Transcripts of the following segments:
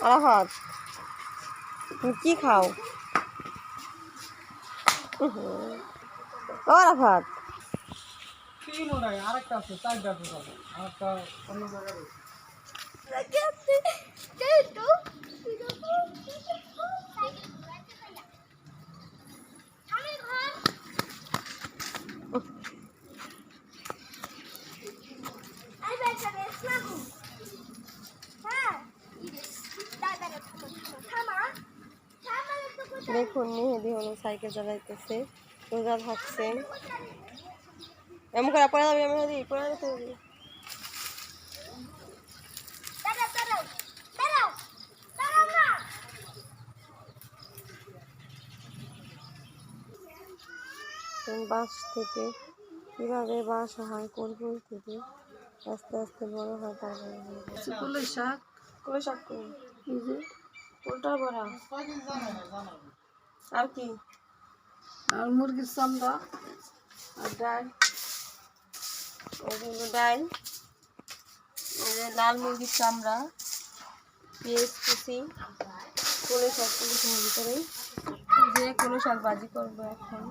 আরাফাত তুমি কি খাও? ও আরাফাত আরেকটা আছে, চারটা আরেকটা অন্য জায়গায় দেখুন মেহেদি হলো সাইকেল চালাইতেছে, রোজা থাকছে। এমন করে পড়ে যাবে মেহেদি, পড়ে যেতে হবে। বাঁশ থেকে কীভাবে বাসা হয়, কোরকুল থেকে আস্তে আস্তে বড় হয়, তারপরে কলই শাক, কই শাক করি এই যে পোলটা বড়া আর কি, আর মুরগির চামড়া আর ডাল। ওগুলো ডাল, এই যে লাল মুরগির চামড়া, পেঁয়াজ কুচি, কলই শাক কুচির ভিতরে যে কলই শাক ভাজি করবো এখন।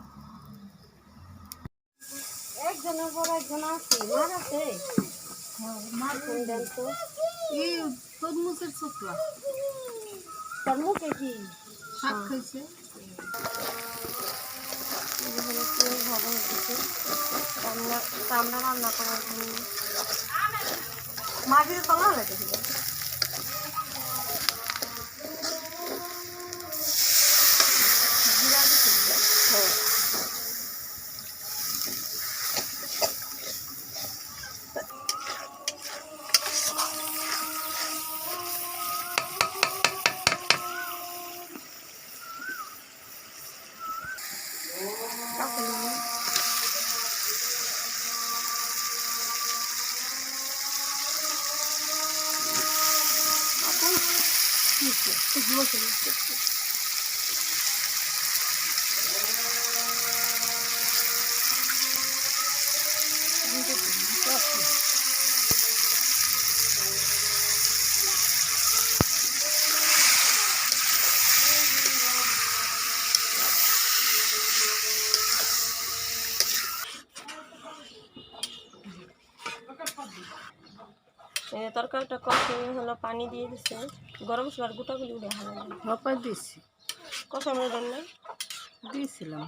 একজনের পর একজন আছে, মার আছে দেন তো। এই তরমুজের চোখলা তার মুখে কি শাক খাইছে। ভালো হচ্ছে চামড়া রান্না করার জন্য মাটির তলা লেগেছিল। তরকারিটা কষে হলো, পানি দিয়ে দিচ্ছে, গরম মশলার গুঁটাগুলি উঠে ভালো হপাই দিছি, কষানোর জন্য দিয়েছিলাম।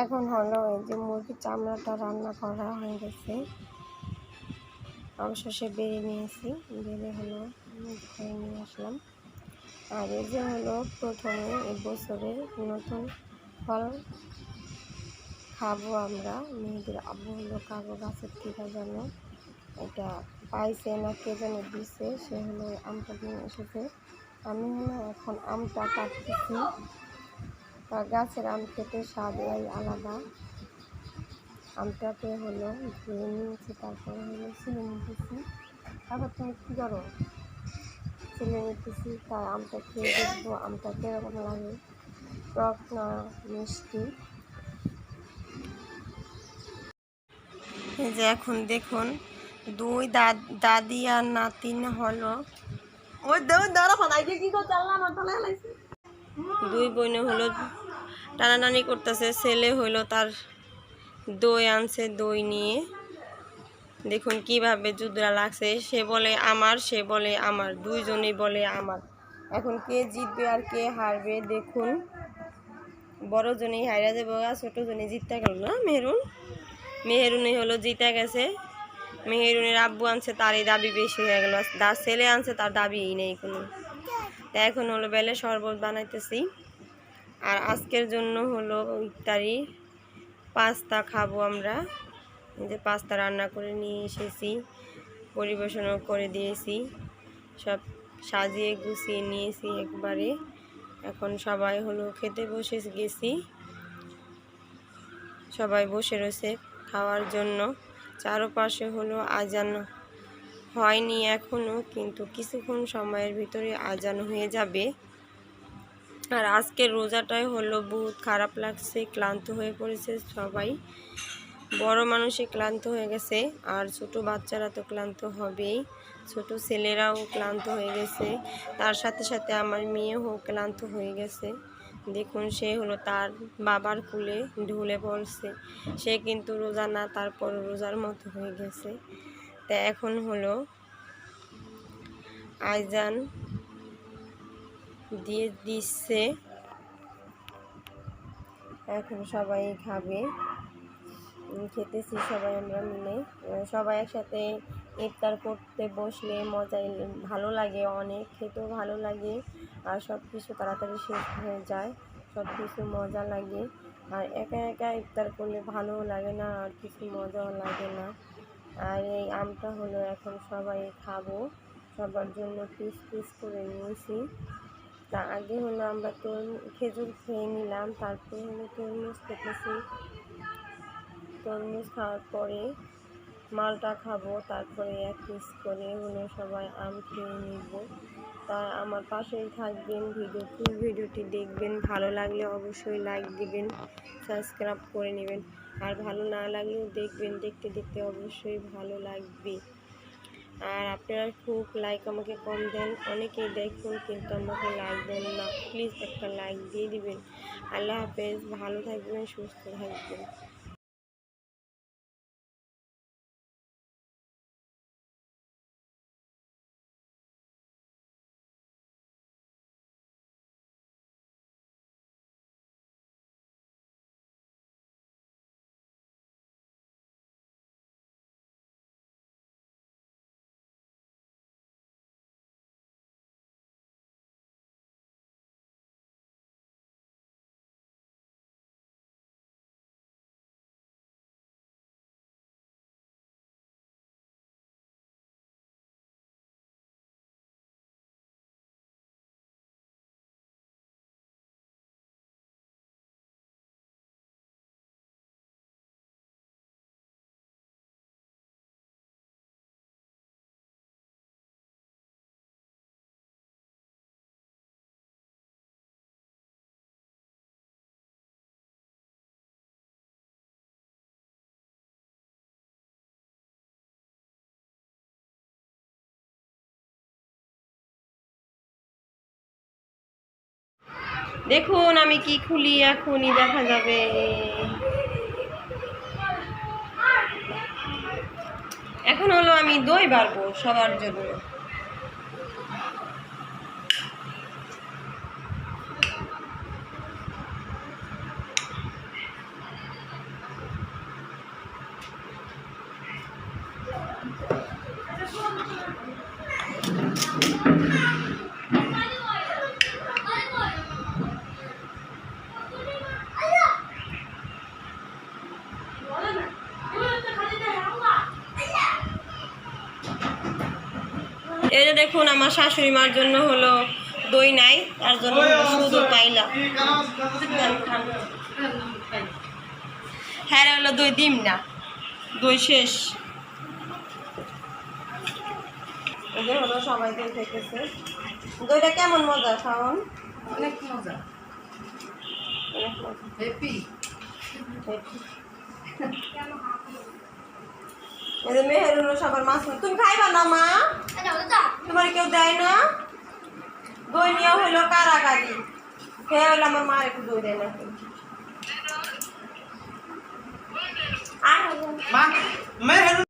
এখন হলো এই যে মুরগির চামড়াটা রান্না করা হয়ে গেছে, অবশেষে বেড়ে নিয়েছি, বেড়ে হলো ঘরে নিয়ে আসলাম। আর এই যে হলো প্রথমে এই বছরের নতুন ফল খাবো আমরা। মেয়েদের আব্বু হলো কাগো গাছের থেকে যেন এটা পাইছে না কে যেন দিছে, সে হলো আমটা নিয়ে এসেছে। আমি হলো এখন আমটা কাটতেছি, গাছের আম খেতে স্বাদই আলাদা। আমটাকে হলো ধুয়ে নিয়েছি, তারপরে হলো ছিলে নিতেছি। তারপর তুমি কী করো? ছিলে নিতেছি, তাই আমটা খেয়ে দেখবো আমটা কীরকম লাগে, টক না মিষ্টি। এই যে এখন দেখুন দুই দাদি আর নাতিন হলো, দুই বোনে হলো টানাটানি করতেছে। ছেলে হলো তার দই আনছে, দই নিয়ে দেখুন কিভাবে যুদ্ধরা লাগছে, সে বলে আমার, সে বলে আমার, দুইজনেই বলে আমার। এখন কে জিতবে আর কে হারবে দেখুন। বড় জনেই হাইরা যাবো, ছোট জনে জিততে গেল না। মেহেরুনে হলো জিতে গেছে। মেহেরুনের আব্বু আনছে, তারই দাবি বেশি হয়ে গেল, তার ছেলে আনছে তার দাবিই নেই কোনো। এখন হলো বেলে শরবত বানাইতেছি। আর আজকের জন্য হলো ইফতারি পাস্তা খাবো আমরা। এই যে পাস্তা রান্না করে নিয়ে এসেছি, পরিবেশনও করে দিয়েছি, সব সাজিয়ে গুছিয়ে নিয়েছি একবারে। এখন সবাই হলো খেতে বসে গেছি, সবাই বসে রয়েছে খাওয়ার জন্য। চারপাশে হলো আজান হয়নি এখনও, কিন্তু কিছুক্ষণ সময়ের ভিতরে আজান হয়ে যাবে। আর আজকের রোজাটাই হলো বহুত খারাপ লাগছে, ক্লান্ত হয়ে পড়েছে সবাই। বড় মানুষই ক্লান্ত হয়ে গেছে, আর ছোট বাচ্চারা তো ক্লান্ত হবেই, ছোট ছেলেরাও ক্লান্ত হয়ে গেছে, তার সাথে সাথে আমার মেয়েও ক্লান্ত হয়ে গেছে। দেখুন সে হলো তার বাবার কুলে ঢুলে পড়ছে, সে কিন্তু রোজা না, তারপর রোজার মতো হয়ে গেছে। তা এখন হলো আজান দিয়ে দিচ্ছে, এখন সবাই খাবে, খেতেছি সবাই আমরা মিলে। সবাই একসাথে ইফতার করতে বসলে মজাই ভালো লাগে, অনেক খেতেও ভালো লাগে, আর সব কিছু তাড়াতাড়ি শেষ হয়ে যায়, সব কিছু মজা লাগে। আর একা একা ইফতার করলে ভালোও লাগে না, আর কিছু মজাও লাগে না। আর এই আমটা হলো এখন সবাই খাবো, সবার জন্য পিস পিস করে নিয়েছি। তা আগে হলো আমরা খেজুর খেয়ে নিলাম, তারপরে হলো তরমুজ খেতেছি, তরমুজ খাওয়ার পরে মালটা খাবো, তারপরে এক পিস করে হলো সবাই আম খেয়ে নিব। তা আমার পাশেই থাকবেন, ভিডিওটি দেখবেন, ভালো লাগলে অবশ্যই লাইক দিবেন, সাবস্ক্রাইব করে নেবেন, আর ভালো না লাগলেও দেখবেন, দেখতে দেখতে অবশ্যই ভালো লাগবে। আর আপনারা খুব লাইক আমাকে কম দেন, অনেকেই দেখুন কিন্তু আমাকে লাইক দেন না, প্লিজ একটা লাইক দিয়ে দিবেন। আল্লাহ হাফেজ, ভালো থাকবেন, সুস্থ থাকবেন। দেখুন আমি কি খুলি, এখনই দেখা যাবে। এখন হলো আমি দই বাড়বো সবার জন্য। এই যে দেখুন আমার শাশুড়ি মার জন্য হলো দই নাই, তার জন্য শুধু পাইলাম। হ্যাঁ হলো দই দিম না, দই শেষ। এই যে হলো সবাই দই খেতেছে। দইটা কেমন মজা খাওয়ান? অনেক মজা, অনেক মজা। হ্যাপি। এই যে মেহের হলো সবার মাছ। তুমি খাইবা না মা? তোমার কেউ দেয় না? দই নিয়ে হইলো কারাকারি, খেয়ে হইলো আমার মা একটু দই দেয় না। মা, মেহের